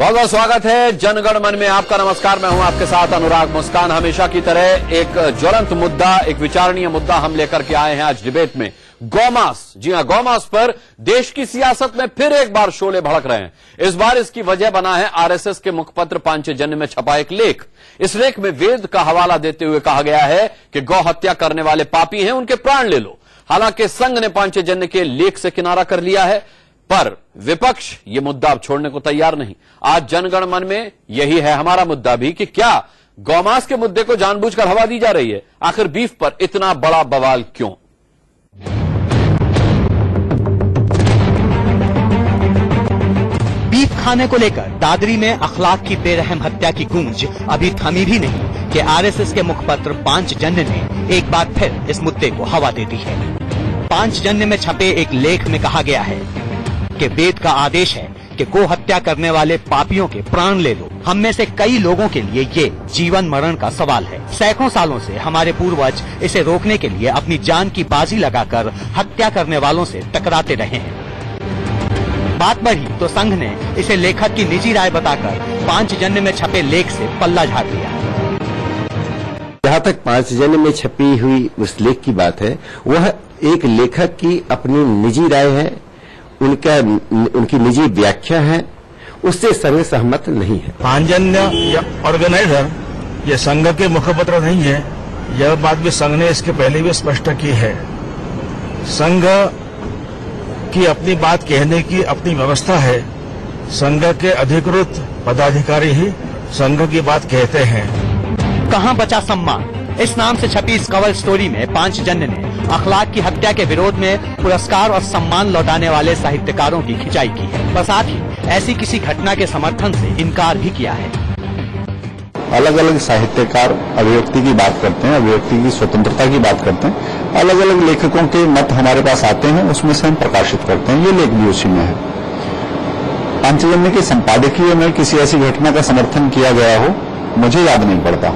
बहुत बहुत स्वागत है जनगण मन में आपका। नमस्कार, मैं हूं आपके साथ अनुराग मुस्कान। हमेशा की तरह एक ज्वलंत मुद्दा, एक विचारणीय मुद्दा हम लेकर के आए हैं आज डिबेट में, गौमांस। जी हां, गौमांस पर देश की सियासत में फिर एक बार शोले भड़क रहे हैं। इस बार इसकी वजह बना है आरएसएस के मुखपत्र पांचजन्य में छपा एक लेख। इस लेख में वेद का हवाला देते हुए कहा गया है कि गौ हत्या करने वाले पापी हैं, उनके प्राण ले लो। हालांकि संघ ने पांचजन्य के लेख से किनारा कर लिया है, पर विपक्ष ये मुद्दा अब छोड़ने को तैयार नहीं। आज जनगण मन में यही है हमारा मुद्दा भी कि क्या गौमांस के मुद्दे को जानबूझकर हवा दी जा रही है? आखिर बीफ पर इतना बड़ा बवाल क्यों? बीफ खाने को लेकर दादरी में अखलाक की बेरहम हत्या की गूंज अभी थमी भी नहीं कि आरएसएस के मुखपत्र पांचजन्य ने एक बार फिर इस मुद्दे को हवा दे दी है। पांचजन्य में छपे एक लेख में कहा गया है कि वेद का आदेश है कि गो हत्या करने वाले पापियों के प्राण ले लो। हम में से कई लोगों के लिए ये जीवन मरण का सवाल है। सैकड़ों सालों से हमारे पूर्वज इसे रोकने के लिए अपनी जान की बाजी लगाकर हत्या करने वालों से टकराते रहे हैं। बात बढ़ी तो संघ ने इसे लेखक की निजी राय बताकर पांचजन्य में छपे लेख से पल्ला झाड़ दिया। जहाँ तक पांचजन्य में छपी हुई उस लेख की बात है, वह एक लेखक की अपनी निजी राय है, उनकी निजी व्याख्या है, उससे संघ सहमत नहीं है। पांचजन्य ऑर्गेनाइजर ये संघ के मुखपत्र नहीं है, यह बात भी संघ ने इसके पहले भी स्पष्ट की है। संघ की अपनी बात कहने की अपनी व्यवस्था है। संघ के अधिकृत पदाधिकारी ही संघ की बात कहते हैं। कहां बचा सम्मान? इस नाम से छपी इस कवर स्टोरी में पांचजन्य ने अखलाक की हत्या के विरोध में पुरस्कार और सम्मान लौटाने वाले साहित्यकारों की खिंचाई की है, पर साथ ही ऐसी किसी घटना के समर्थन से इनकार भी किया है। अलग अलग साहित्यकार अभिव्यक्ति की बात करते हैं, अभिव्यक्ति की स्वतंत्रता की बात करते हैं। अलग अलग लेखकों के मत हमारे पास आते हैं, उसमें से हम प्रकाशित करते हैं। ये लेख भी उसी में है। पांचजन्य के संपादकीय में किसी ऐसी घटना का समर्थन किया गया हो, मुझे याद नहीं पड़ता।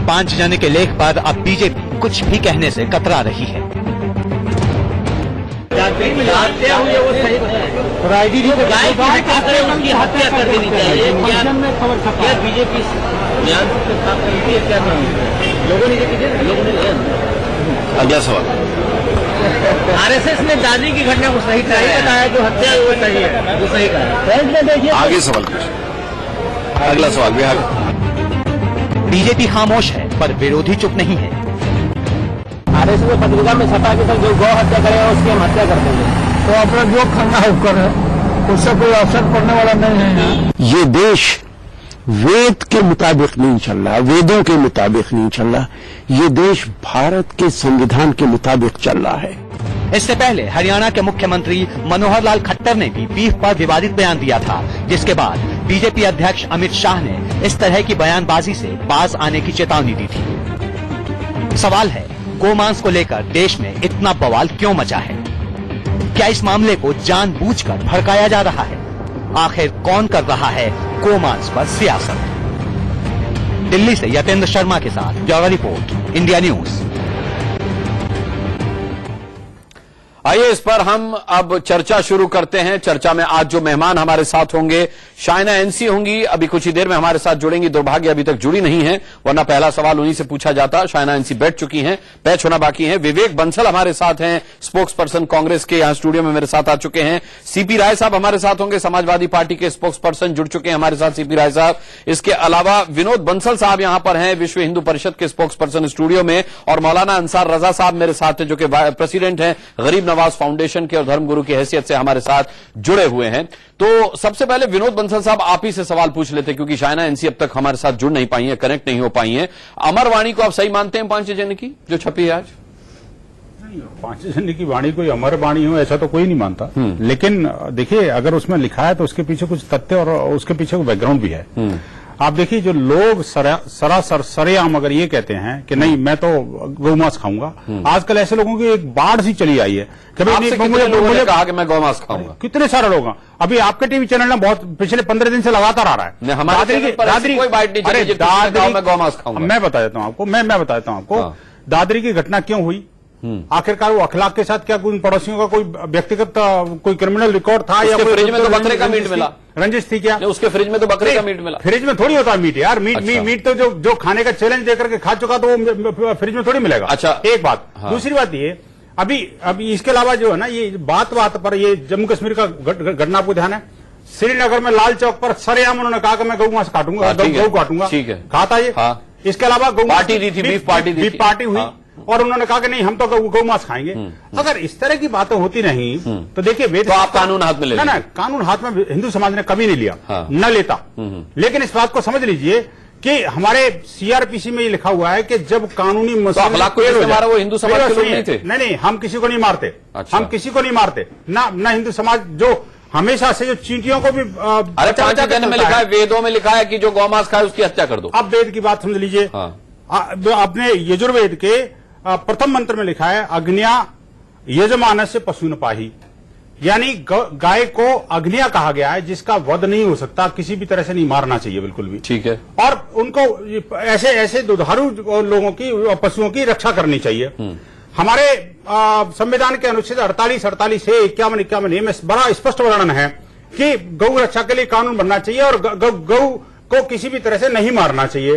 पांचजन्य के लेख पर अब बीजेपी कुछ भी कहने से कतरा रही है। हत्या कर देनी चाहिए। क्या बीजेपी लोगों ने अगला सवाल। आरएसएस ने दादी की घटना को सही बताया, जो हत्या वो सही है, वो सही कहा। आगे सवाल कुछ, अगला सवाल बिहार। बीजेपी खामोश है पर विरोधी चुप नहीं है। आरएसएस ने पत्रिका में छपा कि जो गौ हत्या करेगा उसकी हम हत्या कर देंगे, तो अपना जो करना है वो करे, उससे कोई असर पड़ने वाला नहीं है। यहाँ ये देश वेद के मुताबिक नहीं चल रहा, वेदों के मुताबिक नहीं चल रहा, ये देश भारत के संविधान के मुताबिक चल रहा है। इससे पहले हरियाणा के मुख्यमंत्री मनोहर लाल खट्टर ने भी बीफ पर विवादित बयान दिया था, जिसके बाद बीजेपी अध्यक्ष अमित शाह ने इस तरह की बयानबाजी से बाज आने की चेतावनी दी थी। सवाल है, गोमांस को लेकर देश में इतना बवाल क्यों मचा है? क्या इस मामले को जानबूझकर भड़काया जा रहा है? आखिर कौन कर रहा है गोमांस पर सियासत? दिल्ली से यतेंद्र शर्मा के साथ ब्यूरो रिपोर्ट, इंडिया न्यूज। आइए इस पर हम अब चर्चा शुरू करते हैं। चर्चा में आज जो मेहमान हमारे साथ होंगे, शाइना एनसी होंगी, अभी कुछ ही देर में हमारे साथ जुड़ेंगी। दुर्भाग्य अभी तक जुड़ी नहीं है, वरना पहला सवाल उन्हीं से पूछा जाता। शाइना एनसी बैठ चुकी हैं, पैच होना बाकी है। विवेक बंसल हमारे साथ हैं, स्पोक्स पर्सन कांग्रेस के, यहां स्टूडियो में मेरे साथ आ चुके हैं। सीपी राय साहब हमारे साथ होंगे, समाजवादी पार्टी के स्पोक्स पर्सन जुड़ चुके हैं हमारे साथ, सीपी राय साहब। इसके अलावा विनोद बंसल साहब यहां पर हैं, विश्व हिंदू परिषद के स्पोक्स पर्सन स्टूडियो में, और मौलाना अंसार रजा साहब मेरे साथ हैं, जो कि प्रेसिडेंट हैं गरीब नवाज फाउंडेशन के और धर्मगुरु की हैसियत से हमारे साथ जुड़े हुए हैं। तो सबसे पहले विनोद बंसल साहब, आप ही से सवाल पूछ लेते, क्योंकि शाइना एनसी अब तक हमारे साथ जुड़ नहीं पाई है, कनेक्ट नहीं हो पाई है। अमरवाणी को आप सही मानते हैं पांचजन्य की जो छपी है आज? पांचजन्य की वाणी कोई अमर वाणी हो ऐसा तो कोई नहीं मानता, लेकिन देखिए अगर उसमें लिखा है तो उसके पीछे कुछ तथ्य और उसके पीछे बैकग्राउंड भी है। आप देखिए, जो लोग सरासर सरेआम अगर ये कहते हैं कि नहीं मैं तो गौमांस खाऊंगा, आजकल ऐसे लोगों की एक बाढ़ सी चली आई है कि मुझे कहा कि मैं गौमांस खाऊंगा। कितने सारे लोग हैं। अभी आपके टीवी चैनल में बहुत पिछले 15 दिन से लगातार आ रहा है। दादरी कोई बात नहीं, मैं बता देता हूं आपको, मैं बता देता हूं आपको। दादरी की घटना क्यों हुई? आखिरकार वो अखलाक के साथ क्या कोई पड़ोसियों का कोई व्यक्तिगत कोई क्रिमिनल रिकॉर्ड था या उसके कोई फ्रिज में तो बकरे का मीट मिला। रंजिश थी क्या? नहीं, उसके फ्रिज में तो बकरे का मीट मिला। फ्रिज में थोड़ी होता है मीट यार, मीट तो जो खाने का चैलेंज देकर के खा चुका तो वो फ्रिज में थोड़ी मिलेगा। अच्छा, एक बात। दूसरी बात ये, अभी इसके अलावा जो है ना, ये बात पर ये जम्मू कश्मीर का घटना आपको ध्यान है, श्रीनगर में लाल चौक पर सरेआम उन्होंने कहा कि मैं गऊ मांस काटूंगा, गऊ काटूंगा। ठीक है, कहा था ये। इसके अलावा गऊ पार्टी दी थी, बीफ पार्टी हुई और उन्होंने कहा कि नहीं हम तो गऊ मांस खाएंगे। अगर इस तरह की बातें होती नहीं तो देखिए वेद तो आप कानून हाथ में ले ना, कानून हाथ में हिंदू समाज ने कभी नहीं लिया, न लेता। लेकिन इस बात को समझ लीजिए कि हमारे सीआरपीसी में ये लिखा हुआ है कि जब कानूनी मसला वो हिंदू समाज के लोग नहीं थे। नहीं, हम किसी को नहीं मारते। हम किसी को नहीं मारते ना हिंदू समाज जो हमेशा से जो चींटियों को भी अरे 5 जन्म में लिखा है, वेदों में लिखा है कि जो गौमांस खाए उसकी हत्या कर दो। अब वेद की बात समझ लीजिए। अपने यजुर्वेद के प्रथम मंत्र में लिखा है अग्न्या यजमानस्य पशु न पाही, यानी गाय को अग्न्या कहा गया है जिसका वध नहीं हो सकता, किसी भी तरह से नहीं मारना चाहिए बिल्कुल भी। ठीक है। और उनको ऐसे दुधारू लोगों की पशुओं की रक्षा करनी चाहिए। हमारे संविधान के अनुच्छेद 48 से 51 में बड़ा स्पष्ट वर्णन है कि गौ रक्षा के लिए कानून बनना चाहिए और गौ को किसी भी तरह से नहीं मारना चाहिए।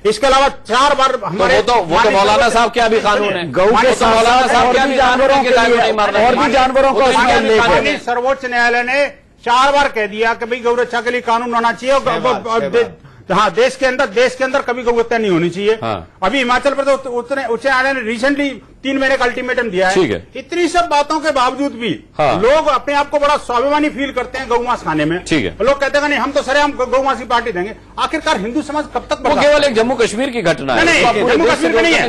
इसके अलावा 4 बार हमारे तो मौलाना साहब क्या भी कानून है, गौ के मौलाना साहब क्या भी जानवरों के लिए और भी जानवरों को सर्वोच्च न्यायालय ने 4 बार कह दिया कि भाई गौ रक्षा के लिए कानून होना चाहिए। हाँ, देश के अंदर कभी गौ हत्या नहीं होनी चाहिए। अभी हिमाचल प्रदेश उच्च न्यायालय ने रिसेंटली 3 महीने का अल्टीमेटम दिया है। इतनी सब बातों के बावजूद भी लोग अपने आप को बड़ा स्वाभिमानी फील करते हैं गौ मांस खाने में। लोग कहते हैं नहीं हम तो सरेआम गौ मांस की पार्टी देंगे। आखिर हिंदू समाज कब तक? वो केवल एक जम्मू कश्मीर की घटना है, जम्मू कश्मीर में नहीं है।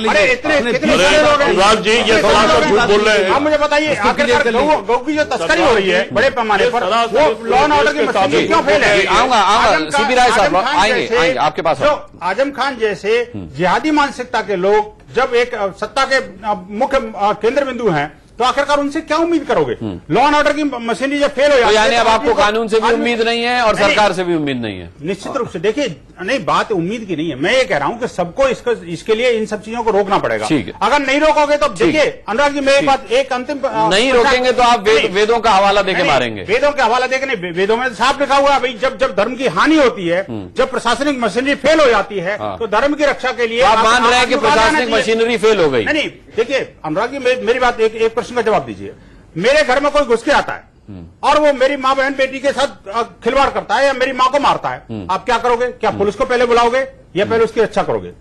अरे इतने सारे लोग हैं। आप मुझे बताइए आखिरकार गौ की जो तस्करी हो रही है बड़े पैमाने पर, वो लॉ एंड ऑर्डर की मशीनरी क्यों फेल है? आऊंगा सीबी राय साहब, आएंगे आपके पास। आजम खान जैसे जिहादी मानसिकता के लोग जब एक सत्ता के मुख्य केंद्र बिंदु हैं तो आखिरकार उनसे क्या उम्मीद करोगे? लॉ एंड ऑर्डर की मशीनरी जब फेल हो जाती है, यानी अब आपको कानून से भी उम्मीद नहीं है और सरकार से भी उम्मीद नहीं है। निश्चित रूप से देखिए, नहीं बात उम्मीद की नहीं है, मैं ये कह रहा हूं कि सबको इसके लिए इन सब चीजों को रोकना पड़ेगा। अगर नहीं रोकोगे तो देखिए अनुराग जी, मैं एक अंतिम नहीं रोकेंगे तो आप वेदों का हवाला देके मारेंगे। वेदों का हवाला देके नहीं, वेदों में साफ लिखा हुआ है भाई जब धर्म की हानि होती है, जब प्रशासनिक मशीनरी फेल हो जाती है तो धर्म की रक्षा के लिए आप मान रहे हैं कि प्रशासनिक मशीनरी फेल हो गई। नहीं, देखिए अनुराग जी, मेरी बात एक प्रश्न का जवाब दीजिए। मेरे घर में कोई घुस के आता है और वो मेरी माँ बहन बेटी के साथ खिलवाड़ करता है या मेरी माँ को मारता है, आप क्या करोगे? क्या पुलिस को पहले बुलाओगे या पहले उसकी रक्षा करोगे?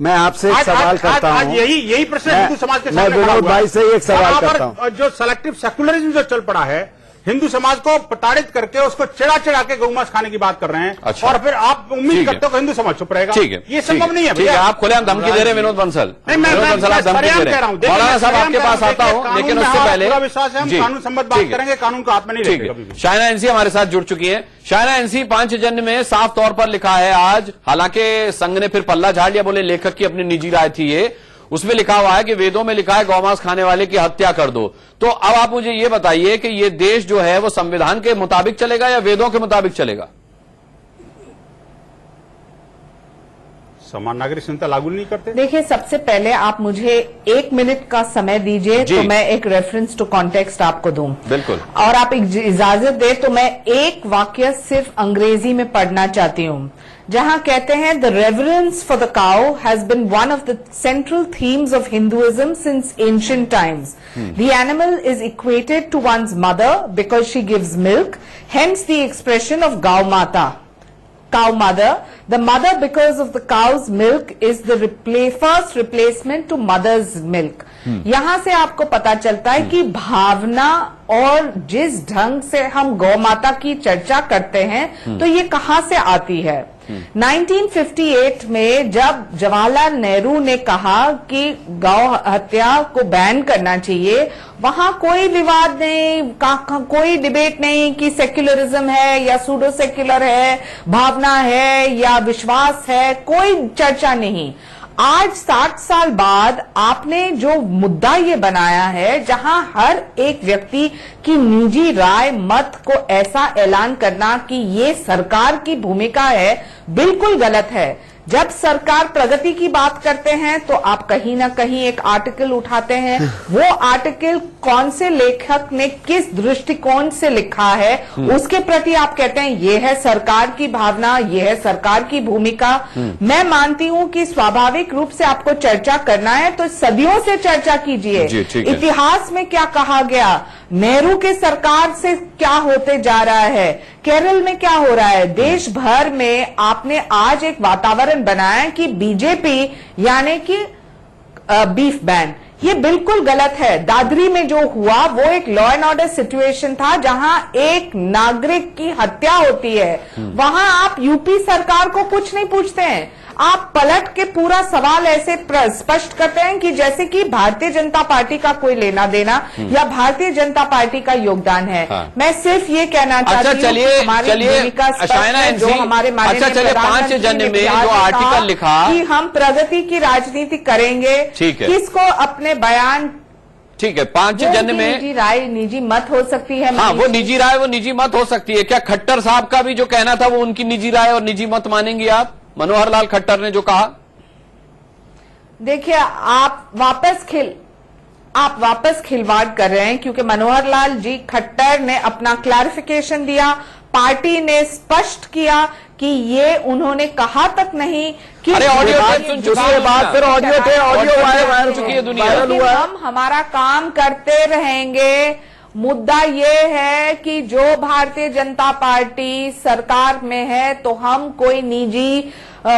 मैं आपसे एक सवाल करता हूं। यही प्रश्न हिंदू समाज के सामने विनोद भाई से एक सवाल करता हूं। जो सेलेक्टिव सेकुलरिज्म जो चल पड़ा है, हिंदू समाज को प्रताड़ित करके उसको चिड़ा के गौ मांस खाने की बात कर रहे हैं। अच्छा। और फिर आप उम्मीद करते हो कि हिंदू समाज चुप रहेगा। ठीक है, ये संभव नहीं है भैया। आप खुलेआम धमकी दे रहे हैं विनोद बंसल। मैं धमकी दे रहा हूं। मौलाना साहब आपके पास आता हूं, लेकिन उससे पहले पूरा विश्वास है हम कानून संबद्ध बात करेंगे, कानून को हाथ में नहीं लेंगे कभी भी। शाइना एनसी हमारे साथ जुड़ चुकी है। शाइना एनसी, पांचजन्य में साफ तौर पर लिखा है आज, हालांकि संघ ने फिर पल्ला झाड़ लिया, बोले लेखक की अपनी निजी राय थी ये, उसमें लिखा हुआ है कि वेदों में लिखा है गौमांस खाने वाले की हत्या कर दो। तो अब आप मुझे ये बताइए कि ये देश जो है वो संविधान के मुताबिक चलेगा या वेदों के मुताबिक चलेगा? समान नागरिक संहिता लागू नहीं करते। देखिए, सबसे पहले आप मुझे 1 मिनट का समय दीजिए तो मैं एक रेफरेंस टू कॉन्टेक्स्ट आपको दूं। बिल्कुल। और आप इजाजत दे तो मैं एक वाक्य सिर्फ अंग्रेजी में पढ़ना चाहती हूं, जहां कहते हैं the reverence for the cow has been one of the central themes of Hinduism since ancient times. The animal is equated to one's mother because she gives milk, hence the expression of gau mata, cow mother. The mother, because of the cow's milk, is the first replacement to mother's milk. यहां से आपको पता चलता है कि भावना और जिस ढंग से हम गौ माता की चर्चा करते हैं तो ये कहां से आती है। 1958 में जब जवाहरलाल नेहरू ने कहा कि गौ हत्या को बैन करना चाहिए, वहां कोई विवाद नहीं, कोई डिबेट नहीं कि सेक्युलरिज्म है या सूडो सेक्युलर है, भावना है या विश्वास है, कोई चर्चा नहीं। आज 60 साल बाद आपने जो मुद्दा ये बनाया है, जहां हर एक व्यक्ति की निजी राय मत को ऐसा ऐलान करना कि ये सरकार की भूमिका है, बिल्कुल गलत है। जब सरकार प्रगति की बात करते हैं तो आप कहीं ना कहीं एक आर्टिकल उठाते हैं, वो आर्टिकल कौन से लेखक ने किस दृष्टिकोण से लिखा है उसके प्रति आप कहते हैं ये है सरकार की भावना, ये है सरकार की भूमिका। मैं मानती हूं कि स्वाभाविक रूप से आपको चर्चा करना है तो सदियों से चर्चा कीजिए। इतिहास में क्या कहा गया, नेहरू के सरकार से क्या होते जा रहा है, केरल में क्या हो रहा है, देश भर में आपने आज एक वातावरण बनाया कि बीजेपी यानी कि बीफ बैन, ये बिल्कुल गलत है। दादरी में जो हुआ वो एक लॉ एंड ऑर्डर सिचुएशन था जहां एक नागरिक की हत्या होती है, वहां आप यूपी सरकार को कुछ नहीं पूछते हैं, आप पलट के पूरा सवाल ऐसे स्पष्ट करते हैं कि जैसे कि भारतीय जनता पार्टी का कोई लेना देना या भारतीय जनता पार्टी का योगदान है। मैं सिर्फ ये कहना चाहती हूँ चलिए हमारे माननीय 5 जन में जो आर्टिकल लिखा कि हम प्रगति की राजनीति करेंगे, किसको अपने बयान, ठीक है, 5 जन में निजी राय निजी मत हो सकती है। हाँ, वो निजी राय वो निजी मत हो सकती है। क्या खट्टर साहब का भी जो कहना था वो उनकी निजी राय और निजी मत मानेंगी आप? मनोहर लाल खट्टर ने जो कहा, देखिए आप वापस खिलवाड़ कर रहे हैं क्योंकि मनोहर लाल जी खट्टर ने अपना क्लैरिफिकेशन दिया, पार्टी ने स्पष्ट किया कि ये उन्होंने कहा तक नहीं कि अरे ऑडियो सुन चुकी है बात, फिर ऑडियो थे, ऑडियो वायरल चुकी है दुनिया। हम हमारा काम करते रहेंगे। मुद्दा ये है कि जो भारतीय जनता पार्टी सरकार में है तो हम कोई निजी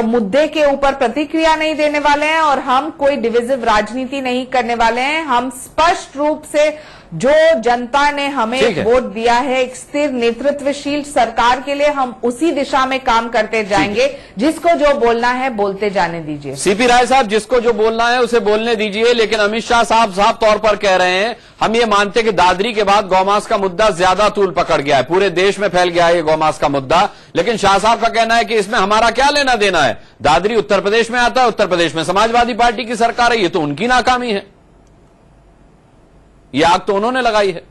मुद्दे के ऊपर प्रतिक्रिया नहीं देने वाले हैं और हम कोई डिविजिव राजनीति नहीं करने वाले हैं। हम स्पष्ट रूप से जो जनता ने हमें वोट दिया है एक स्थिर नेतृत्वशील सरकार के लिए, हम उसी दिशा में काम करते जाएंगे। जिसको जो बोलना है बोलते जाने दीजिए। सीपी राय साहब, जिसको जो बोलना है उसे बोलने दीजिए, लेकिन अमित शाह साहब साफ तौर पर कह रहे हैं हम ये मानते हैं कि दादरी के बाद गौमांस का मुद्दा ज्यादा तूल पकड़ गया है, पूरे देश में फैल गया है ये गौमांस का मुद्दा। लेकिन शाह साहब का कहना है कि इसमें हमारा क्या लेना देना है, दादरी उत्तर प्रदेश में आता है, उत्तर प्रदेश में समाजवादी पार्टी की सरकार है, ये तो उनकी नाकामी है, ये आग तो उन्होंने लगाई है।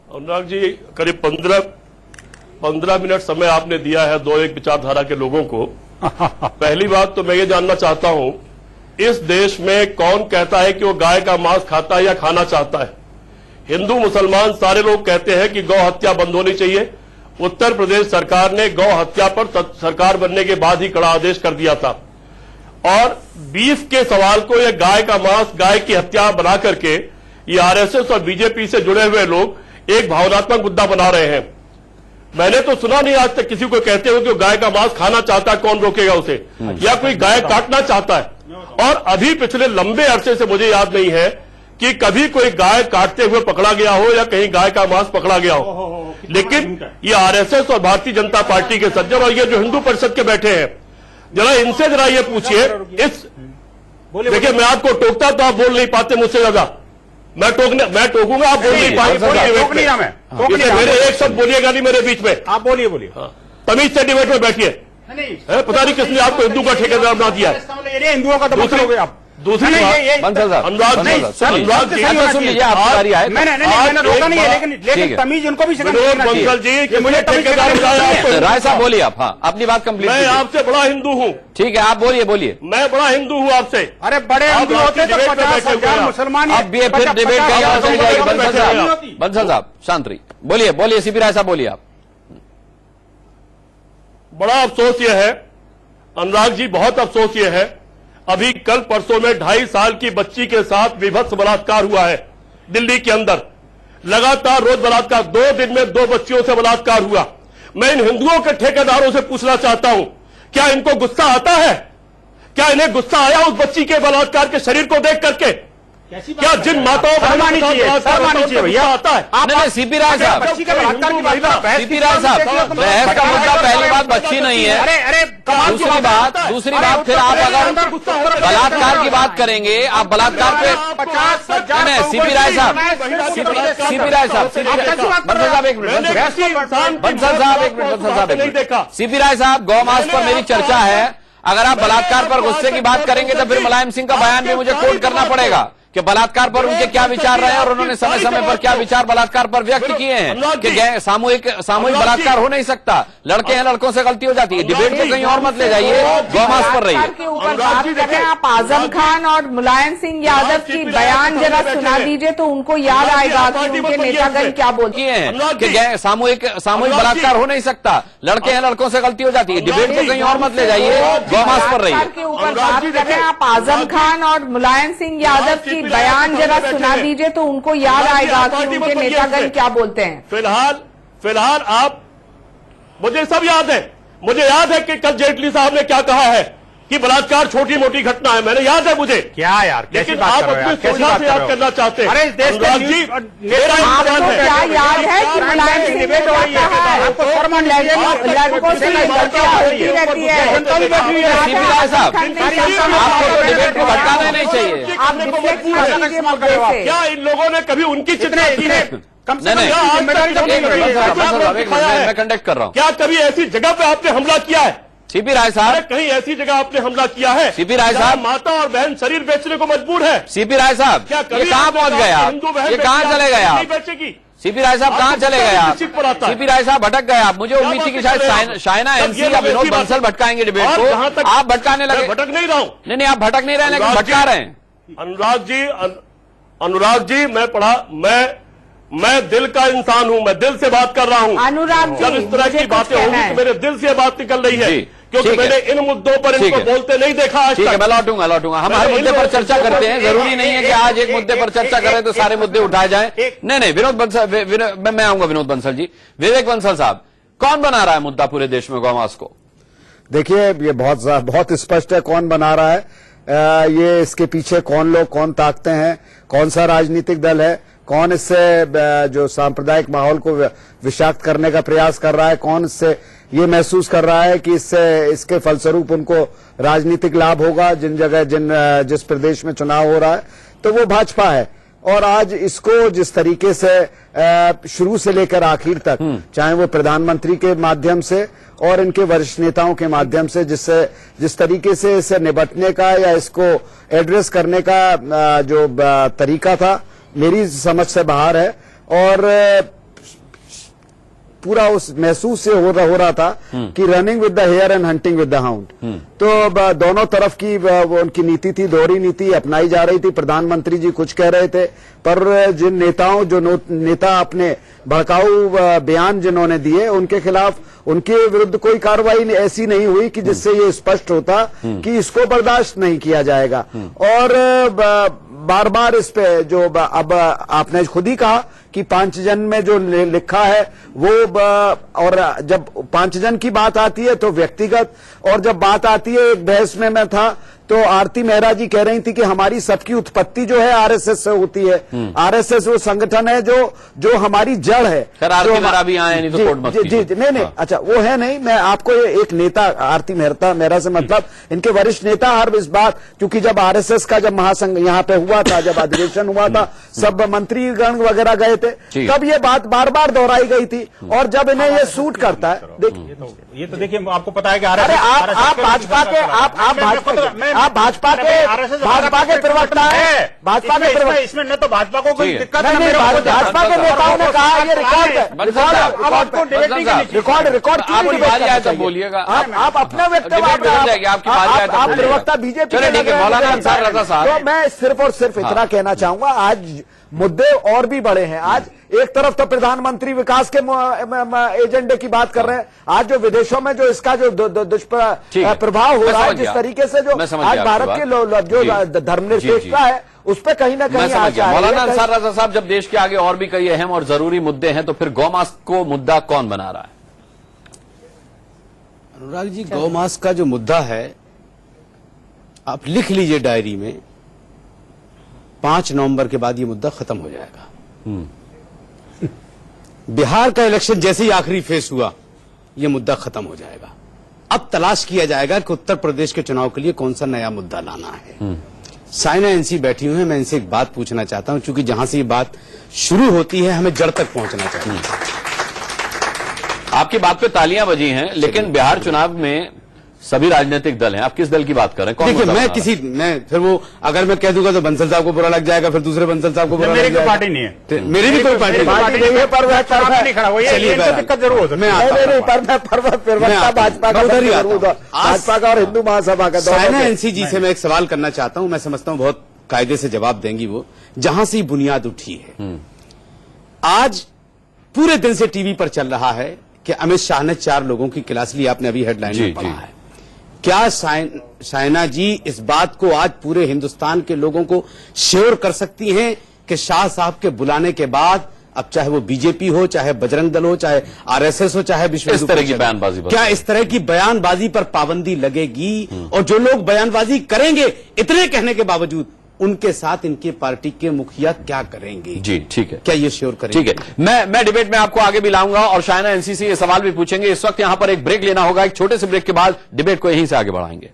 अनुराग जी, करीब 15 मिनट समय आपने दिया है दो एक विचारधारा के लोगों को। पहली बात तो मैं ये जानना चाहता हूं, इस देश में कौन कहता है कि वो गाय का मांस खाता है या खाना चाहता है? हिंदू मुसलमान सारे लोग कहते हैं कि गौ हत्या बंद होनी चाहिए। उत्तर प्रदेश सरकार ने गौ हत्या पर सरकार बनने के बाद ही कड़ा आदेश कर दिया था, और बीफ के सवाल को यह गाय का मांस, गाय की हत्या बना करके ये आरएसएस और बीजेपी से जुड़े हुए लोग एक भावनात्मक मुद्दा बना रहे हैं। मैंने तो सुना नहीं आज तक किसी को कहते हुए कि गाय का मांस खाना चाहता है, कौन रोकेगा उसे, या कोई गाय काटना चाहता है। और अभी पिछले लंबे अरसे से मुझे याद नहीं है कि कभी कोई गाय काटते हुए पकड़ा गया हो या कहीं गाय का मांस पकड़ा गया हो। लेकिन ये आरएसएस और भारतीय जनता पार्टी के सज्जन और ये जो हिंदू परिषद के बैठे हैं, जरा इनसे जरा ये पूछिए, इस देखिए मैं आपको टोकता तो आप बोल नहीं पाते मुझसे ज्यादा, मैं टोकूंगा आप बोल नहीं पाएंगे। मेरे एक शब्द बोलिएगा नहीं मेरे बीच में, आप बोलिए। तमीज से डिबेट में बैठिए। पता नहीं किसने आपको हिंदू का ठेकेदार बना दिया है। हिंदुओं का तो दूसरी बात, अनुराग सुन लीजिए, आपकी बारी है। मैंने रोका नहीं है, लेकिन तमीज उनको भी बंसल जी, मुझे ठेकेदार बनाया। राय साहब बोलिए आप, हाँ अपनी बात कंप्लीट। मैं आपसे बड़ा हिंदू हूँ। ठीक है, आप बोलिए। मैं बड़ा हिंदू हूँ आपसे। अरे बड़े हिंदू होते तो 50,000 मुसलमान। अब ये फिर डिबेट जाएगी। बंसल साहब शांत रही, बोलिए सीपी राय साहब बोलिए आप। बड़ा अफसोस यह है अनुराग जी, बहुत अफसोस यह है, अभी कल परसों में 2.5 साल की बच्ची के साथ विभत्स बलात्कार हुआ है दिल्ली के अंदर। लगातार रोज बलात्कार, 2 दिन में 2 बच्चियों से बलात्कार हुआ। मैं इन हिंदुओं के ठेकेदारों से पूछना चाहता हूं, क्या इनको गुस्सा आता है? क्या इन्हें गुस्सा आया उस बच्ची के बलात्कार के शरीर को देख करके? क्या जिन माताओं चाहिए भैया आता है? सीपी राय साहब, सीपी राय साहब, बहस का मुद्दा पहली बात बच्ची नहीं है। दूसरी बात फिर आप अगर बलात्कार की बात करेंगे, आप बलात्कार पे सीपी राय साहब, सीपी राय साहब, गौमांस पर मेरी चर्चा है। अगर आप बलात्कार पर गुस्से की बात करेंगे तो फिर मुलायम सिंह का बयान भी मुझे कोट करना पड़ेगा कि बलात्कार पर उनके क्या विचार रहे और उन्होंने समय समय पर क्या विचार बलात्कार पर व्यक्त किए हैं कि सामूहिक बलात्कार हो नहीं सकता, लड़के हैं, लड़कों से गलती हो जाती है। डिबेट को कहीं और मत ले जाइए, गौमास पर रहिए। के ऊपर बात करें आप आजम खान और मुलायम सिंह यादव की बयान जरा सुना दीजिए तो उनको याद आएगा कि उनके नेतागण क्या बोलते हैं कि सामूहिक बलात्कार हो नहीं सकता, लड़के हैं, लड़कों से गलती हो जाती है। डिबेट को कहीं और मत ले जाइए, गौमास पर रहिए। के ऊपर बात करें आप आजम खान और मुलायम सिंह यादव की बयान जरा सुना दीजिए तो उनको याद आएगा कि उनके नेतागण क्या बोलते हैं। फिलहाल आप, मुझे सब याद है, मुझे याद है कि कल जेटली साहब ने क्या कहा है कि बलात्कार छोटी मोटी घटना है, मैंने याद है मुझे। क्या यार, लेकिन आप अपनी सुविधा से याद करना चाहते हैं। अरे इस देश अनुराग जी, मेरा आपको क्या याद है कि मुलायम सिंह ने क्या कहा है? लड़कों से गलतियां होती रहती है। सीपी साहब, आपको तो डिबेट को भटकाना नहीं चाहिए। आप डिफेक्ट मत कीजिए मुद्दे से। क्या इन लोगों ने कभी उनकी चिंता की है? मैं कंडक्ट कर रहा हूँ। क्या कभी ऐसी जगह पे आपने हमला किया है? सीपी राय साहब, कहीं ऐसी जगह आपने हमला किया है? सीपी राय साहब, माता और बहन शरीर बेचने को मजबूर है। सीपी राय साहब, ये कहाँ पहुंच गए आप? ये कहाँ चले गए आप? बेचेगी। सीपी राय साहब कहाँ चले गए आप? सीपी राय साहब भटक गए आप। मुझे उम्मीद थी कि शायद शाइना एनसी या विनोद बंसल भटकाएंगे डिबेट को, आप भटकाने लगे। भटक नहीं रहा हूं। नहीं, आप भटक नहीं रहे, लेकिन भटका रहे हैं। अनुराग जी, मैं दिल का इंसान हूं, मैं दिल से बात कर रहा हूं। अनुराग जी, जब इस तरह की बातें होंगी तो मेरे दिल से ये बात निकल रही है, क्योंकि मैंने इन मुद्दों पर इनको बोलते नहीं देखा आज ठीक है, तक। मैं लौटूंगा। हम हर मुद्दे पर चर्चा करते हैं, जरूरी नहीं है कि आज एक मुद्दे पर चर्चा करें तो सारे मुद्दे उठाए जाएं। नहीं, विनोद बंसल, मैं आऊंगा विनोद बंसल जी। विवेक बंसल साहब, कौन बना रहा है मुद्दा पूरे देश में गौमांस को? देखिए, ये बहुत स्पष्ट है कौन बना रहा है। ये इसके पीछे कौन लोग, कौन ताकतें हैं, कौन सा राजनीतिक दल है, कौन इससे जो सांप्रदायिक माहौल को विषाक्त करने का प्रयास कर रहा है, कौन इससे ये महसूस कर रहा है कि इसके फलस्वरूप उनको राजनीतिक लाभ होगा जिस प्रदेश में चुनाव हो रहा है, तो वो भाजपा है। और आज इसको जिस तरीके से शुरू से लेकर आखिर तक, चाहे वो प्रधानमंत्री के माध्यम से और इनके वरिष्ठ नेताओं के माध्यम से जिस तरीके से इससे निपटने का या इसको एड्रेस करने का जो तरीका था, मेरी समझ से बाहर है। और पूरा उस महसूस से हो रहा था कि running with the hare and hunting with the hound. तो दोनों तरफ की वो उनकी नीति थी, दोहरी नीति अपनाई जा रही थी। प्रधानमंत्री जी कुछ कह रहे थे, पर जिन नेता अपने भड़काऊ बयान जिन्होंने दिए, उनके खिलाफ, उनके विरुद्ध कोई कार्रवाई ऐसी नहीं हुई कि जिससे ये स्पष्ट होता कि इसको बर्दाश्त नहीं किया जाएगा। और बार बार इस पे जो अब आपने खुद ही कहा कि 5 जन में जो लिखा है वो, और जब 5 जन की बात आती है तो व्यक्तिगत, और जब बात आती है, एक बहस में मैं था तो आरती मेहरा जी कह रही थी कि हमारी सबकी उत्पत्ति जो है आरएसएस से होती है। आरएसएस वो संगठन है जो हमारी जड़ है। आरती मेहरा भी आए, नहीं तो कोर्ट मत कीजिए। जी, नहीं, अच्छा वो है नहीं। मैं आपको एक नेता, आरती मेहरा से मतलब इनके वरिष्ठ नेता, हर इस बात, क्योंकि जब आरएसएस का जब महासंघ यहाँ पे हुआ था, जब अधिवेशन हुआ था, सब मंत्रीगण वगैरह गए थे, तब ये बात बार बार दोहराई गई थी। और जब इन्हें ये सूट करता है, देखिए, ये तो देखिए, आपको पता है कि अरे आप भाजपा के भाजपा के प्रवक्ता है, भाजपा के प्रवक्ता। इसमें न तो भाजपा को कोई दिक्कत नहीं, भाजपा के नेताओं ने कहा ये रिकॉर्ड बोलिएगा, आप अपना वक्तव्य, आप प्रवक्ता बीजेपी। तो मैं सिर्फ और सिर्फ इतना कहना चाहूंगा, आज मुद्दे और भी बड़े हैं। आज एक तरफ तो प्रधानमंत्री विकास के एजेंडे की बात कर रहे हैं, आज जो विदेशों में जो इसका जो दुष्प्रभाव हो रहा है, जिस तरीके से जो आज भारत के जो धर्मनिरपेक्षता है, उस पर कहीं ना कहीं आशा है। मौलाना अंसार रजा साहब, जब देश के आगे और भी कई अहम और जरूरी मुद्दे हैं, तो फिर गौमांस को मुद्दा कौन बना रहा है? अनुराग जी, गौमांस का जो मुद्दा है, आप लिख लीजिए डायरी में, 5 नवंबर के बाद ये मुद्दा खत्म हो जाएगा। बिहार का इलेक्शन जैसे ही आखिरी फेस हुआ, ये मुद्दा खत्म हो जाएगा। अब तलाश किया जाएगा कि उत्तर प्रदेश के चुनाव के लिए कौन सा नया मुद्दा लाना है। साइना एनसी बैठी हुई है, मैं इनसे एक बात पूछना चाहता हूं, क्योंकि जहां से ये बात शुरू होती है, हमें जड़ तक पहुंचना चाहिए। आपकी बात पे तालियां बजी हैं, लेकिन बिहार चुनाव में सभी राजनीतिक दल हैं, आप किस दल की बात कर रहे हैं? कौन देखिए, मुद्दा मैं बना किसी मैं फिर वो अगर मैं कह दूंगा तो बंसल साहब को बुरा लग जाएगा, फिर दूसरे बंसल साहब को बुरा मेरी लग कोई जाएगा। पार्टी नहीं है। मेरी भी कोई पार्टी नहीं है, पर नहीं खड़ा हुआ, ये तो दिक्कत जरूर हो सकती मैं है। आता नहीं, हूं। पर मैं प्रवक्ता भाजपा का, मैं उधर ही आता हूं। भाजपा का और हिंदू महासभा का दोनों साइना के। एनसी से मैं एक सवाल करना चाहता हूं। मैं समझता हूं बहुत कायदे से जवाब देंगी वो, जहां से बुनियाद उठी है। आज पूरे दिन से टीवी पर चल रहा है कि अमित शाह ने 4 लोगों की क्लास ली, आपने अभी हेडलाइन में पढ़ा है। क्या साइना जी इस बात को आज पूरे हिंदुस्तान के लोगों को श्योर कर सकती हैं कि शाह साहब के बुलाने के बाद, अब चाहे वो बीजेपी हो, चाहे बजरंग दल हो, चाहे आरएसएस हो, चाहे विश्व इस तरह की बयानबाजी पर, क्या इस तरह की बयानबाजी पर पाबंदी लगेगी? और जो लोग बयानबाजी करेंगे इतने कहने के बावजूद, उनके साथ इनकी पार्टी के मुखिया क्या करेंगे? जी ठीक है, क्या ये श्योर करेंगे? ठीक है। मैं डिबेट में आपको आगे भी लाऊंगा और शाइना एनसी से ये सवाल भी पूछेंगे। इस वक्त यहां पर एक ब्रेक लेना होगा, एक छोटे से ब्रेक के बाद डिबेट को यहीं से आगे बढ़ाएंगे।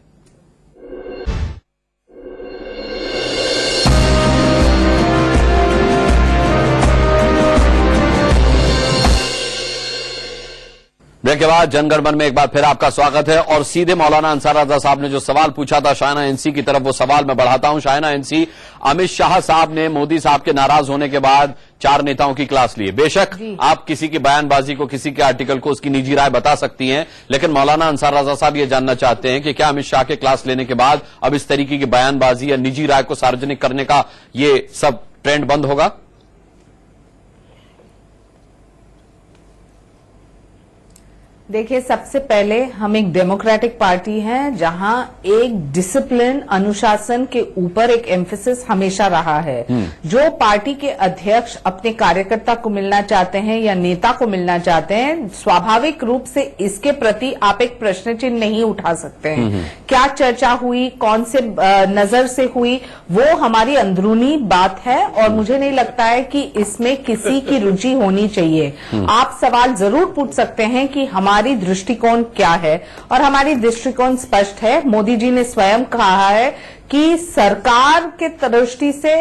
ब्रेक के बाद जनगणमन में एक बार फिर आपका स्वागत है और सीधे मौलाना अंसार रजा साहब ने जो सवाल पूछा था शाइना एनसी की तरफ, वो सवाल मैं बढ़ाता हूं। शाइना एनसी, अमित शाह साहब ने मोदी साहब के नाराज होने के बाद 4 नेताओं की क्लास ली। बेशक आप किसी की बयानबाजी को, किसी के आर्टिकल को उसकी निजी राय बता सकती हैं, लेकिन मौलाना अंसार रजा साहब ये जानना चाहते हैं कि क्या अमित शाह के क्लास लेने के बाद अब इस तरीके की बयानबाजी या निजी राय को सार्वजनिक करने का ये सब ट्रेंड बंद होगा? देखिए, सबसे पहले हम एक डेमोक्रेटिक पार्टी हैं जहां एक डिसिप्लिन, अनुशासन के ऊपर एक एम्फेसिस हमेशा रहा है। जो पार्टी के अध्यक्ष अपने कार्यकर्ता को मिलना चाहते हैं या नेता को मिलना चाहते हैं, स्वाभाविक रूप से इसके प्रति आप एक प्रश्न चिन्ह नहीं उठा सकते हैं। क्या चर्चा हुई, कौन से नजर से हुई, वो हमारी अंदरूनी बात है और मुझे नहीं लगता है कि इसमें किसी की रुचि होनी चाहिए। आप सवाल जरूर पूछ सकते हैं कि हमारी दृष्टिकोण क्या है, और हमारी दृष्टिकोण स्पष्ट है। मोदी जी ने स्वयं कहा है कि सरकार के दृष्टि से,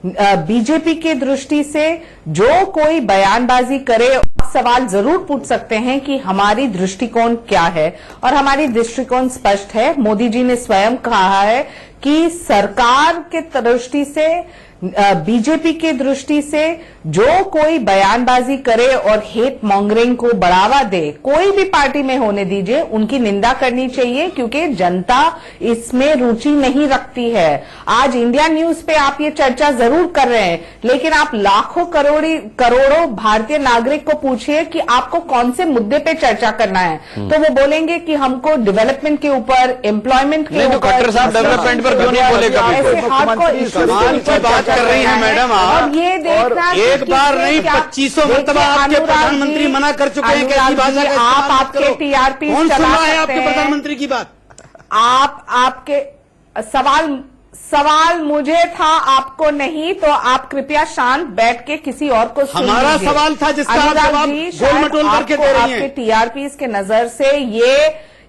बीजेपी की दृष्टि से जो कोई बयानबाजी करे, आप सवाल जरूर पूछ सकते हैं कि हमारी दृष्टिकोण क्या है, और हमारी दृष्टिकोण स्पष्ट है। मोदी जी ने स्वयं कहा है कि सरकार के दृष्टि से, बीजेपी की दृष्टि से जो कोई बयानबाजी करे और हेट मॉन्गरिंग को बढ़ावा दे, कोई भी पार्टी में होने दीजिए, उनकी निंदा करनी चाहिए, क्योंकि जनता इसमें रुचि नहीं रखती है। आज इंडिया न्यूज पे आप ये चर्चा जरूर कर रहे हैं, लेकिन आप लाखों करोड़ों भारतीय नागरिक को पूछिए कि आपको कौन से मुद्दे पे चर्चा करना है, तो वो बोलेंगे कि हमको डेवलपमेंट के ऊपर, एम्प्लॉयमेंट के ऊपर। खट्टर साहब डेवलपमेंट पर क्यों नहीं बोले कभी? कर रही हैं मैडम आप, और ये देखना एक बार नहीं 2500 मरतबा आपके प्रधानमंत्री मना कर चुके हैं कि ऐसी भाषा का आप आपके टीआरपी कौन सुन रहा है आपके प्रधानमंत्री की बात? आपके सवाल मुझे था, आपको नहीं, तो आप कृपया शांत बैठ के किसी और को सुन लीजिए। हमारा सवाल था जिसका आप जवाब गोल मटोल करके दे रही हैं। आपके टीआरपी के नजर से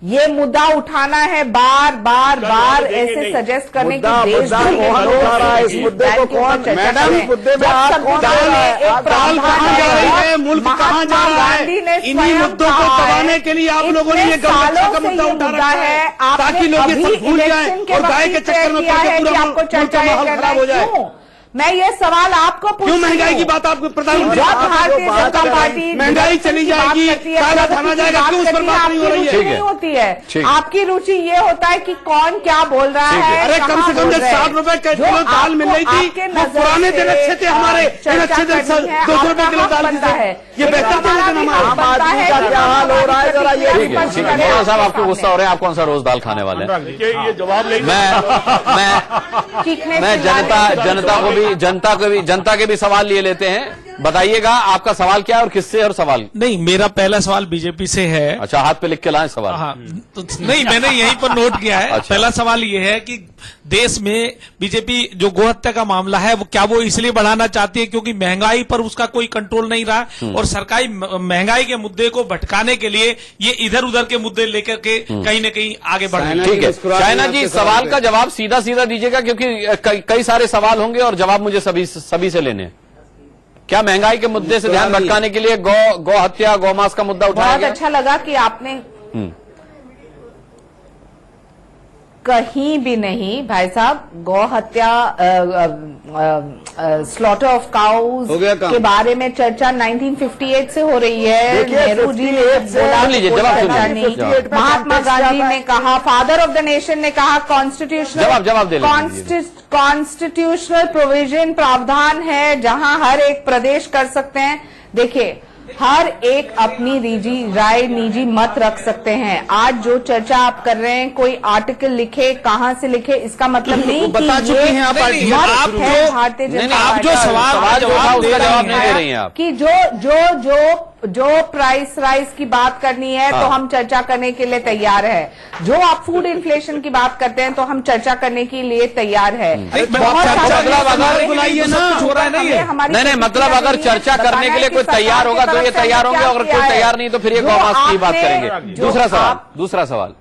ये मुद्दा उठाना है, बार बार ऐसे सजेस्ट करने की देश कौन उठा रहा है इस मुद्दे को? कौन मैडम, मुद्दे में आप कौन दाल कहां जा रही है, मुल्क कहां जा रहा है? इन्हीं मुद्दों को दबाने के लिए आप लोगों ने ये गलत का मुद्दा उठा रखा है, ताकि लोग ये सब भूल जाएं और गाय के चक्कर में पड़ के पूरा मुल्क का माहौल खराब हो जाए। मैं ये सवाल आपको पूछ क्यों महंगाई की बात आपको प्रधानमंत्री? भारतीय जनता पार्टी महंगाई चली जाएगी, काला खाना जाएगा, क्यों उस पर बात नहीं हो रही है? नहीं होती है। आपकी रुचि ये होता है कि कौन क्या बोल रहा है। अरे कम से कम 60 रुपए किलो दाल मिल रही थी, वो पुराने दिन अच्छे थे हमारे, इन अच्छे दिन 200 रुपए किलो दाल मिलता है, ये बेहतर थे लेकिन हमारे। क्या हाल हो रहा है जरा ये मौलाना साहब आपको गुस्सा हो रहे हैं, आप कौन सा रोज दाल खाने वाले हैं? ये जवाब नहीं, मैं जनता के भी सवाल लिए लेते हैं। बताइएगा आपका सवाल क्या है और किससे, और सवाल नहीं, मेरा पहला सवाल बीजेपी से है। अच्छा, हाथ पे लिख के लाएं सवाल। हाँ, तो नहीं, मैंने यहीं पर नोट किया है। अच्छा। पहला सवाल ये है कि देश में बीजेपी जो गोहत्या का मामला है, वो क्या वो इसलिए बढ़ाना चाहती है क्योंकि महंगाई पर उसका कोई कंट्रोल नहीं रहा, और सरकारी महंगाई के मुद्दे को भटकाने के लिए ये इधर उधर के मुद्दे लेकर के कहीं न कहीं आगे बढ़ रही है। ठीक है, शाइना जी सवाल का जवाब सीधा सीधा दीजिएगा, क्योंकि कई सारे सवाल होंगे और जवाब मुझे सभी से लेने हैं। क्या महंगाई के मुद्दे से ध्यान भटकाने के लिए गौ हत्या, गौ मांस का मुद्दा उठाया बहुत गया? अच्छा लगा कि आपने कहीं भी नहीं भाई साहब। गौ हत्या, स्लॉटर ऑफ काउज हो गया काम। के बारे में चर्चा 1958 से हो रही है। देखिए, नेहरू जी ने 58 से- बोला सुन लीजिए, कोई जवाब चर्चा सुनिए। नहीं। जवाब। महात्मा 58 गांधी क्या ने कहा, फादर ऑफ द नेशन ने कहा, जवाब दे लीजिए। कॉन्स्टिट्यूशनल प्रोविजन प्रावधान है जहां हर एक प्रदेश कर सकते हैं। देखिए, हर एक अपनी निजी राय, निजी मत रख सकते हैं। आज जो चर्चा आप कर रहे हैं, कोई आर्टिकल लिखे, कहां से लिखे, इसका मतलब नहीं बता कि चुकी ये हैं आप पार्टी। मत आप है जो- भारतीय नहीं, जनता नहीं, आप जो पार्टी। सवाल जो था उसका जवाब नहीं दे रही हैं आप। कि जो प्राइस राइज की बात करनी है तो हम चर्चा करने के लिए तैयार है। जो आप फूड इन्फ्लेशन की बात करते हैं तो हम चर्चा करने के लिए तैयार है। बहुत सारे मतलब अगर बुलाइए ना, कुछ हो रहा है नहीं है। नहीं, मतलब अगर चर्चा करने के लिए कोई तैयार होगा तो ये तैयार होंगे, अगर कोई तैयार नहीं तो फिर ये गौमांस की बात करेंगे। दूसरा सवाल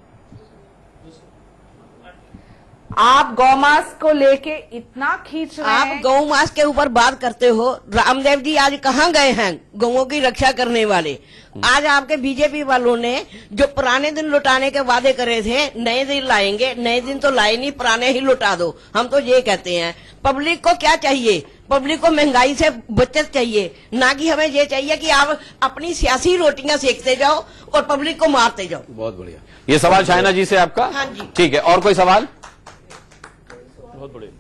आप गौमांस को लेके इतना खींच रहे आप हैं। गौ मास के ऊपर बात करते हो। रामदेव जी आज कहाँ गए हैं गौओं की रक्षा करने वाले? आज आपके बीजेपी वालों ने जो पुराने दिन लुटाने के वादे करे थे, नए दिन लाएंगे, नए दिन तो लाए नहीं, पुराने ही लुटा दो। हम तो ये कहते हैं, पब्लिक को क्या चाहिए? पब्लिक को महंगाई से बचत चाहिए, ना कि हमें ये चाहिए कि आप अपनी सियासी रोटियां सेकते जाओ और पब्लिक को मारते जाओ। बहुत बढ़िया। ये सवाल शाइना जी से आपका? हाँ जी। ठीक है, और कोई सवाल बहुत बढ़िया।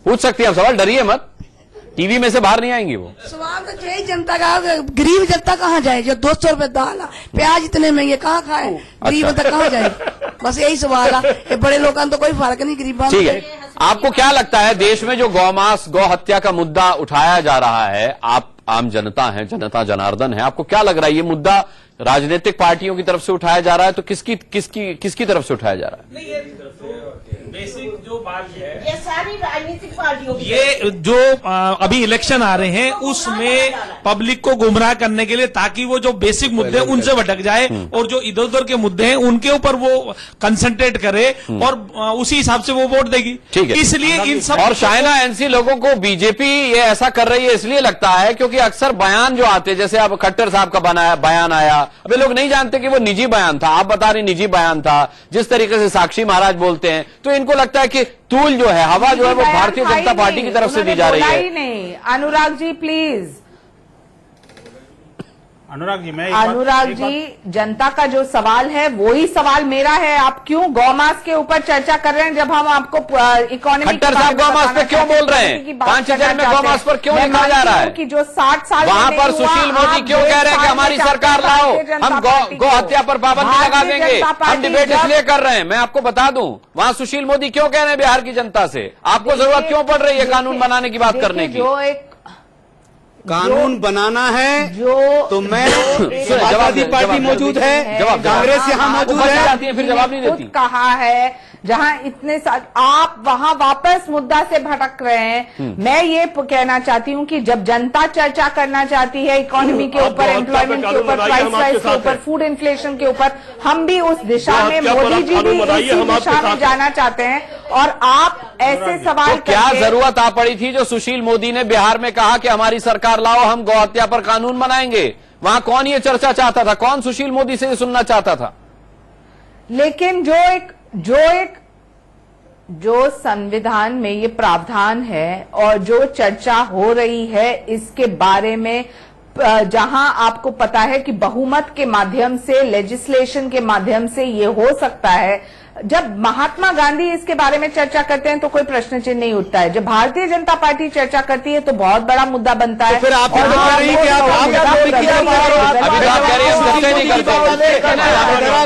पूछ सकती हैं आप सवाल, डरिए मत, टीवी में से बाहर नहीं आएंगी वो। सवाल तो यही जनता का, गरीब जनता कहाँ जाए? जो 200 रुपए दाल, प्याज इतने महंगे कहाँ खाए? गरीब जनता कहाँ जाए? बस यही सवाल है। ये बड़े लोगों तो कोई फर्क नहीं गरीब। ठीक है, आपको क्या लगता है देश में जो गौमांस, गौ हत्या का मुद्दा उठाया जा रहा है, आप आम जनता हैं, जनता जनार्दन है, आपको क्या लग रहा है ये मुद्दा राजनीतिक पार्टियों की तरफ से उठाया जा रहा है तो किसकी तरफ से उठाया जा रहा है? बेसिक जो बात है, ये सारी राजनीतिक पार्टियों की ये जो अभी इलेक्शन आ रहे हैं उसमें पब्लिक को गुमराह करने के लिए, ताकि वो जो बेसिक मुद्दे हैं उनसे भटक जाए और जो इधर उधर के मुद्दे हैं उनके ऊपर वो कंसंट्रेट करे और उसी हिसाब से वो वोट देगी। ठीक है, इसलिए इन सब और शाइना एनसी लोगों को बीजेपी ये ऐसा कर रही है इसलिए लगता है क्योंकि अक्सर बयान जो आते, जैसे अब खट्टर साहब का बयान आया, अभी लोग नहीं जानते कि वो निजी बयान था, आप बता रही निजी बयान था, जिस तरीके से साक्षी महाराज बोलते हैं, तो इनको लगता है कि तूल जो है, हवा जो है वो भारतीय जनता पार्टी की तरफ से दी जा रही है। नहीं, अनुराग जी प्लीज। अनुराग जी, अनुराग जी, जनता का जो सवाल है वही सवाल मेरा है। आप क्यों गौमांस के ऊपर चर्चा कर रहे हैं जब हम आपको इकोनॉमी? खट्टर साहब गौमांस पे क्यों बोल रहे हैं? 5,000 में गौमांस पर क्यों लिखा जा रहा है कि जो 60 साल वहां पर सुशील मोदी क्यों कह रहे हैं कि हमारी सरकार लाओ, हम गौ हत्या पर पाबंदी लगा देंगे, हम डिबेट इसलिए कर रहे हैं। मैं आपको बता दूं, वहां सुशील मोदी क्यों कह रहे हैं बिहार की जनता से? आपको जरूरत क्यों पड़ रही है कानून बनाने की बात करने की? जो एक कानून बनाना है जो तो मैं समाजवादी पार्टी मौजूद है, जवाब कांग्रेस यहाँ मौजूद है, फिर जवाब नहीं देती। कहा है जहां इतने आप वहां वापस मुद्दा से भटक रहे हैं। मैं ये कहना चाहती हूं कि जब जनता चर्चा करना चाहती है इकोनॉमी के ऊपर, एम्प्लॉयमेंट के ऊपर, प्राइस राइज के ऊपर, फूड इन्फ्लेशन के ऊपर, हम भी उस दिशा में, मोदी जी भी इसी दिशा में जाना चाहते हैं और आप ऐसे सवाल तो क्या जरूरत आ पड़ी थी जो सुशील मोदी ने बिहार में कहा कि हमारी सरकार लाओ, हम गौ हत्या पर कानून बनाएंगे? वहां कौन ये चर्चा चाहता था? कौन सुशील मोदी से ये सुनना चाहता था? लेकिन जो संविधान में ये प्रावधान है और जो चर्चा हो रही है इसके बारे में, जहां आपको पता है कि बहुमत के माध्यम से, लेजिस्लेशन के माध्यम से ये हो सकता है, जब महात्मा गांधी इसके बारे में चर्चा करते हैं तो कोई प्रश्न चिन्ह नहीं उठता है। जब भारतीय जनता पार्टी चर्चा करती है तो बहुत बड़ा मुद्दा बनता है। तो फिर आप ये बता रही हैं कि आप अभी तो आप कह रही हैं हम चर्चा नहीं करते।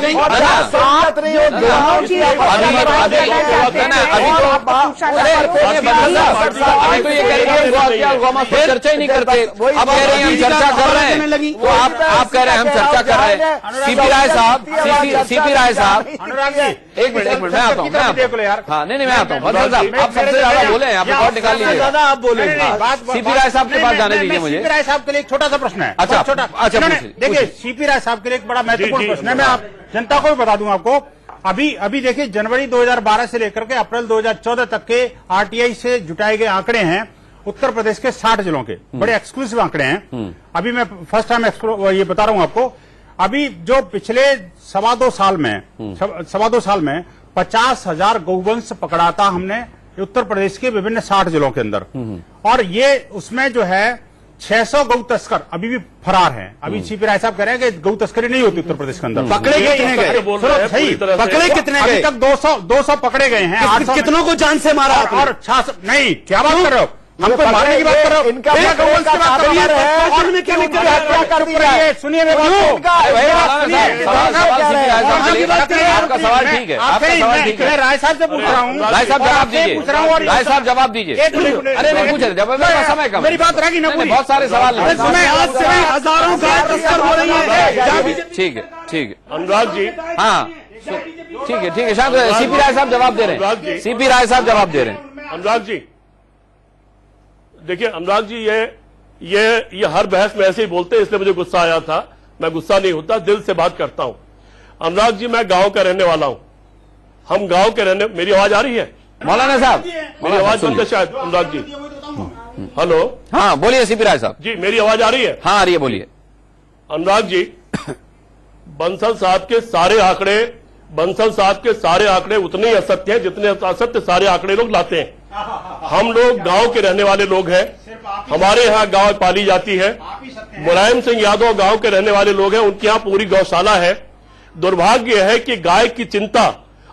अभी तो ये कह रही है गौमांस पर चर्चा ही नहीं करते, अब कह रही हैं हम चर्चा कर रहे हैं, तो आप कह रहे हैं हम चर्चा कर रहे हैं। सीपी राय साहब, अनुराग जी, एक मिनट मैं आता हूँ, हाँ नहीं मैं आता हूँ। फजल साहब आप सबसे ज्यादा बोले हैं, आप रिकॉर्ड निकाल लीजिए। ज्यादा आप बोले। सीपी राय साहब के पास जाने दीजिए मुझे। सीपी राय साहब के लिए एक छोटा सा प्रश्न है। अच्छा, छोटा। अच्छा, देखिए, सीपी राय साहब के लिए एक बड़ा महत्वपूर्ण प्रश्न है। मैं आप जनता को भी बता दूं आपको, अभी देखिए जनवरी 2012 से लेकर के अप्रैल 2014 तक के आरटीआई से जुटाए गए आंकड़े हैं उत्तर प्रदेश के 60 जिलों के, बड़े एक्सक्लूसिव आंकड़े हैं। अभी मैं फर्स्ट टाइम ये बता रहा हूं आपको, अभी जो पिछले सवा दो साल में 50,000 गौवंश पकड़ा था हमने उत्तर प्रदेश के विभिन्न 60 जिलों के अंदर, और ये उसमें जो है 600 गौ तस्कर अभी भी फरार हैं। अभी सीपी राय साहब कह रहे हैं कि गौ तस्करी नहीं होती उत्तर प्रदेश के अंदर। पकड़े कितने गए? सही, पकड़े कितने अभी गए? तक 200 पकड़े गए हैं। 800 कितनों को जान से मारा आपने? और 600 नहीं, क्या बात कर रहे हो? हमको मारने की बात कर रहे हो? इनका एक गौवंश की बात कर रहे हो? और में क्या लिख कर हत्या कर दी है। सुनिए मेरी बात को। आपका सवाल ठीक है, आपका सवाल ठीक है। मैं राय साहब से पूछ रहा हूँ। राय साहब जवाब दीजिए, पूछ रहा हूँ। और राय साहब जवाब दीजिए। अरे नहीं पूछ रहे, जब मेरा समय कम है। मेरी बात रहेगी ना पूरी। बहुत सारे सवाल हैं। आज से हजारों गाय तस्कर हो रही है। ठीक है, ठीक है। अनुराग जी, हाँ ठीक है शायद सीपी राय साहब जवाब दे रहे हैं। सीपी राय साहब जवाब दे रहे हैं। अनुराग जी देखिए, अनुराग जी ये हर बहस में ऐसे ही बोलते हैं, इसलिए मुझे गुस्सा आया था। मैं गुस्सा नहीं होता, दिल से बात करता हूं। अनुराग जी, मैं गांव का रहने वाला हूं। हम गांव के रहने, मेरी आवाज आ रही है? मौलाना साहब, मेरी आवाज बंद है शायद। अनुराग जी, हेलो। हाँ बोलिए सीपी राय साहब। जी, मेरी आवाज आ रही है? हाँ आ रही है, बोलिए। अनुराग जी, बंसल साहब के सारे आंकड़े उतने ही असत्य हैं जितने असत्य सारे आंकड़े लोग लाते हैं। हम लोग गांव के रहने वाले लोग हैं, हमारे यहाँ गाय पाली जाती है। मुलायम सिंह यादव गांव के रहने वाले लोग हैं, उनके यहाँ पूरी गौशाला है। दुर्भाग्य है कि गाय की चिंता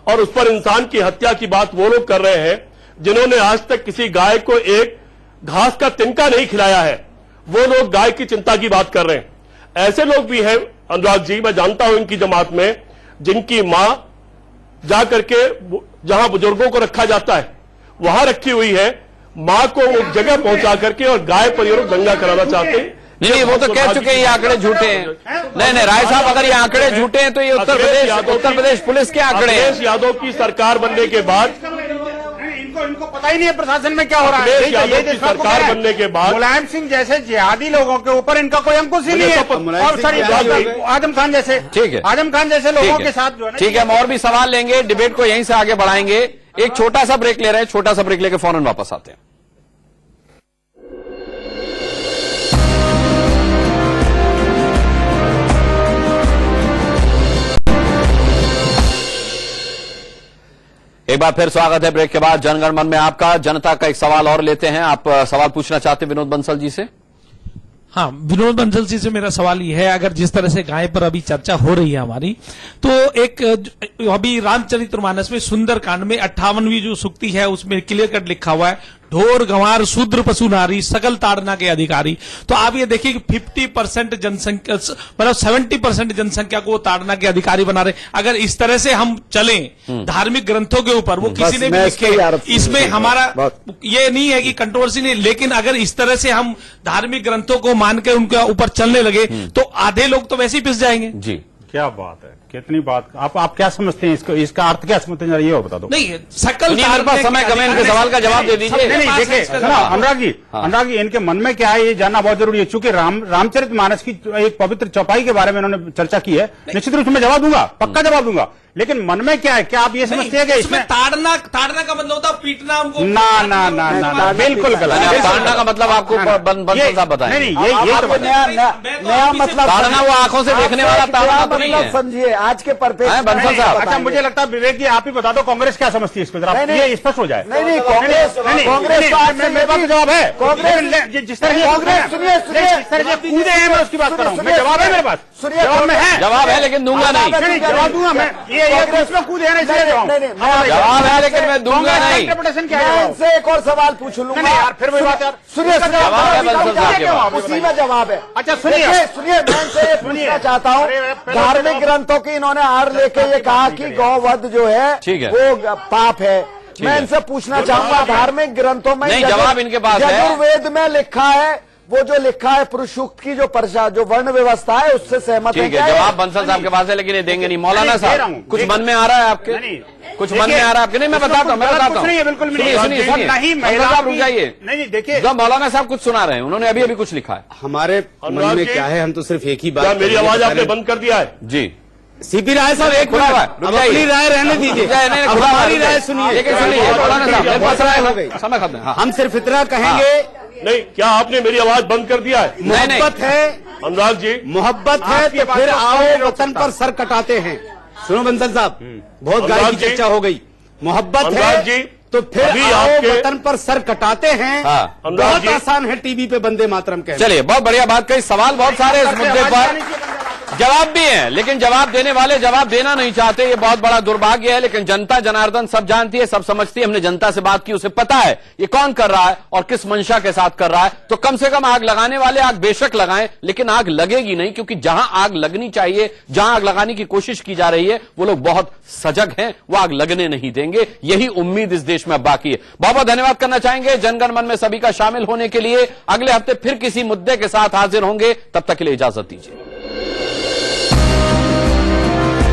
और उस पर इंसान की हत्या की बात वो लोग कर रहे हैं जिन्होंने आज तक किसी गाय को एक घास का तिनका नहीं खिलाया है। वो लोग गाय की चिंता की बात कर रहे हैं। ऐसे लोग भी हैं अनुराग जी, मैं जानता हूं इनकी जमात में, जिनकी मां जाकर के जहां बुजुर्गों को रखा जाता है वहां रखी हुई है, मां को उस जगह पहुंचा करके और गाय पर ये लोग दंगा कराना चाहते हैं। नहीं, वो तो कह चुके हैं ये आंकड़े झूठे हैं। नहीं राय साहब, अगर ये आंकड़े झूठे हैं तो ये उत्तर प्रदेश पुलिस के आंकड़े हैं। अखिलेश यादव की सरकार बनने के बाद इनको पता ही नहीं है प्रशासन में क्या हो रहा है। अखिलेश यादव की सरकार बनने के बाद मुलायम सिंह जैसे जिहादी लोगों के ऊपर इनका कोई अंकुश ही नहीं है। और सर आजम खान जैसे, ठीक है, आजम खान जैसे लोगों के साथ जो है। ठीक है, हम और भी सवाल लेंगे, डिबेट को यहीं से आगे बढ़ाएंगे। एक छोटा सा ब्रेक ले रहे हैं, छोटा सा ब्रेक लेकर फौरन वापस आते हैं। एक बार फिर स्वागत है ब्रेक के बाद जनगण मन में आपका। जनता का एक सवाल और लेते हैं। आप सवाल पूछना चाहते हैं विनोद बंसल जी से? हाँ, विनोद बंसल जी से मेरा सवाल ये है, अगर जिस तरह से गाय पर अभी चर्चा हो रही है हमारी, तो एक अभी रामचरितमानस में सुंदर कांड में 58वीं जो सूक्ति है उसमें क्लियर कट लिखा हुआ है, ढोर गंवार शूद्र पशु नारी सकल ताड़ना के अधिकारी। तो आप ये देखिए कि 50% जनसंख्या, मतलब 70% जनसंख्या को ताड़ना के अधिकारी बना रहे। अगर इस तरह से हम चलें धार्मिक ग्रंथों के ऊपर, वो किसी ने भी लिखे, इसमें हमारा ये नहीं है कि कंट्रोवर्सी नहीं, लेकिन अगर इस तरह से हम धार्मिक ग्रंथों को मान के उनके ऊपर चलने लगे तो आधे लोग तो वैसे ही पिस जाएंगे। जी, क्या बात है, कितनी बात। आप क्या समझते हैं इसको, इसका अर्थ क्या समझते हैं, ये बता दो। नहीं, सकल मेरे पास समय कम है, इनके सवाल का जवाब दे दीजिए। नहीं देखिए अनुराग जी, इनके मन में क्या है ये जानना बहुत जरूरी है। चूंकि रामचरितमानस की एक पवित्र चौपाई के बारे में इन्होंने चर्चा की है, निश्चित रूप से मैं जवाब दूंगा, पक्का जवाब दूंगा। लेकिन मन में क्या है, क्या आप ये समझते हैं कि इसमें ताड़ना का मतलब होता है पीटना उनको? ना, बिल्कुल गलत। ताड़ना का मतलब आपको बताएं? नहीं, ये नया मतलब ताड़ना वो आंखों से देखने वाला ताड़ना तो नहीं है। समझिए आज के परिप्रेक्ष्य बंसल साहब। अच्छा, मुझे लगता है विवेक जी आप ही बता दो, कांग्रेस क्या समझती है इसको, जरा ये स्पष्ट हो जाए। नहीं, कांग्रेस मेरे पास जवाब है। कांग्रेस जिस तरह से कूदे हैं, मैं उसकी बात कर रहा हूँ। जवाब है मेरे पास, जवाब में है, जवाब है लेकिन दूंगा नहीं। जवाब दूंगा मैं। इसमें कूदे हैं, जवाब है लेकिन मैं दूंगा नहीं। इंटरप्रिटेशन क्या है? इनसे एक और सवाल पूछ लूंगा यार, फिर वही बात यार। सुनिए, जवाब उसी में जवाब है। अच्छा सुनिए, मैं इनसे पूछना चाहता हूँ, धार्मिक ग्रंथों की इन्होंने आड़ लेके ये कहा कि गौवध जो है वो पाप है। मैं इनसे पूछना चाहूंगा, धार्मिक ग्रंथों में नहीं, जवाब इनके पास है। यजुर्वेद में लिखा है, वो जो लिखा है पुरुष सूक्त की जो वर्ण व्यवस्था है उससे सहमत है? ठीक है, जवाब बंसल साहब के पास है लेकिन ये देंगे नहीं। मौलाना साहब, कुछ मन में आ रहा है आपके? कुछ मन में आ रहा है आपके? नहीं, मैं बताता हूँ, बिल्कुल सुनिए, साहब रुक जाइए। नहीं देखिए, जब मौलाना साहब कुछ सुना रहे हैं, उन्होंने अभी कुछ लिखा है। हमारे मन में क्या है, हम तो सिर्फ एक ही बात। मेरी आवाज आपने बंद कर दिया है? जी, सीपी राय साहब एक मिनट, अपनी राय रहने दीजिए, हमारी राय सुनिए। लेकिन सुनिए मौलाना साहब, समय खत्म है। हम सिर्फ इतना कहेंगे, नहीं, क्या आपने मेरी आवाज बंद कर दिया है? मोहब्बत है, अनुराग जी, मोहब्बत है आपकी तो बात फिर को आओ कौन नहीं रोक वतन सकता? पर सर कटाते हैं। सुनो बंसल साहब, बहुत गाय अनुराग की जी, चर्चा हो गई। मोहब्बत अनुराग है जी, तो फिर अभी आओ आपके- वतन पर सर कटाते हैं। हाँ। अनुराग बहुत जी, आसान है टीवी पे वंदे मातरम कहना। चलिए, बहुत बढ़िया बात कही। सवाल बहुत सारे इस मुद्दे पर, जवाब भी है, लेकिन जवाब देने वाले जवाब देना नहीं चाहते। ये बहुत बड़ा दुर्भाग्य है। लेकिन जनता जनार्दन सब जानती है, सब समझती है। हमने जनता से बात की, उसे पता है ये कौन कर रहा है और किस मंशा के साथ कर रहा है। तो कम से कम आग लगाने वाले आग बेशक लगाएं, लेकिन आग लगेगी नहीं, क्योंकि जहां आग लगनी चाहिए, जहां आग लगाने की कोशिश की जा रही है, वो लोग बहुत सजग हैं, वो आग लगने नहीं देंगे। यही उम्मीद इस देश में बाकी है। बहुत बहुत धन्यवाद करना चाहेंगे जनगण मन में सभी का शामिल होने के लिए। अगले हफ्ते फिर किसी मुद्दे के साथ हाजिर होंगे, तब तक के लिए इजाजत दीजिए।